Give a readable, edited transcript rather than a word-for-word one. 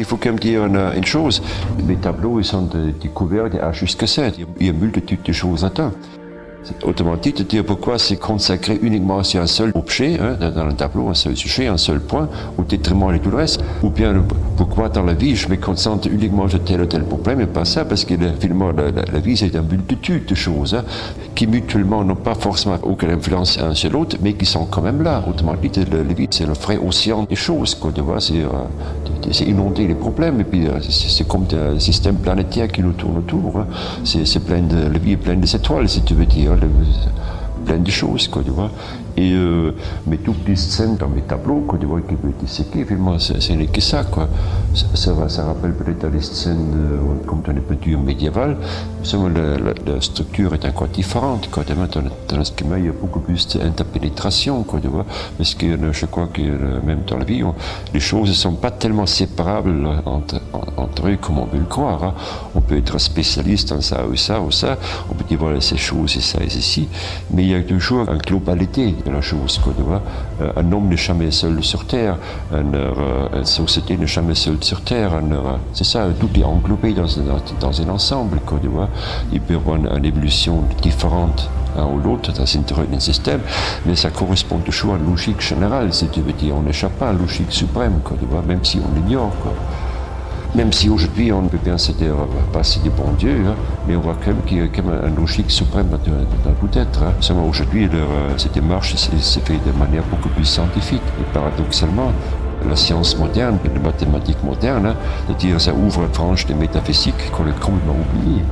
il faut quand même dire une chose. Mes tableaux, ils sont découverts de A jusqu'à Z. Il y a une multitude de choses là-dedans. Autrement dit, de dire pourquoi c'est consacré uniquement sur un seul objet, dans le tableau, un seul sujet, un seul point, au détriment de tout le reste. Ou bien pourquoi dans la vie je me concentre uniquement sur tel ou tel problème et pas ça, parce que finalement la vie c'est une multitude de choses qui mutuellement n'ont pas forcément aucune influence un sur l'autre, mais qui sont quand même là. Autrement dit, la vie c'est le vrai océan des choses, quoi, tu vois, c'est inonder les problèmes, et puis c'est comme un système planétaire qui nous tourne autour. C'est plein de, la vie est pleine d'étoiles, si tu veux dire. Plein de choses, quoi, tu vois. Et mais toutes les scènes dans mes tableaux, quoi, tu vois, qui peuvent être disséquées, finalement, ce n'est que ça, quoi. Ça rappelle peut-être les scènes comme dans les peintures médiévales. Seulement, la structure est encore différente, quoi. Dans le schéma, il y a beaucoup plus d'interpénétration, quoi, tu vois. Parce que je crois que même dans la vie, les choses ne sont pas tellement séparables entre eux comme on veut le croire. Hein. On peut être spécialiste en ça ou ça ou ça. On peut dire, voilà, ces choses et ça et ceci. Mais il y a toujours une globalité de la chose, quoi, tu vois. Un homme n'est jamais seul sur Terre, une société n'est jamais seule sur Terre. C'est ça, tout est englobé dans un ensemble, quoi, tu vois. Il peut y avoir une évolution différente un ou l'autre dans un système, mais ça correspond toujours à une logique générale, si tu veux dire. On n'échappe pas à la logique suprême, quoi, tu vois, même si on l'ignore, quoi. Même si aujourd'hui on peut bien se dire passer des bons dieux, mais on voit quand même qu'il y a quand même une logique suprême dans tout être. Seulement aujourd'hui, cette démarche s'est faite de manière beaucoup plus scientifique. Et paradoxalement, la science moderne, les mathématiques modernes, c'est-à-dire ça ouvre une frange de métaphysique qu'on a complètement oubliée.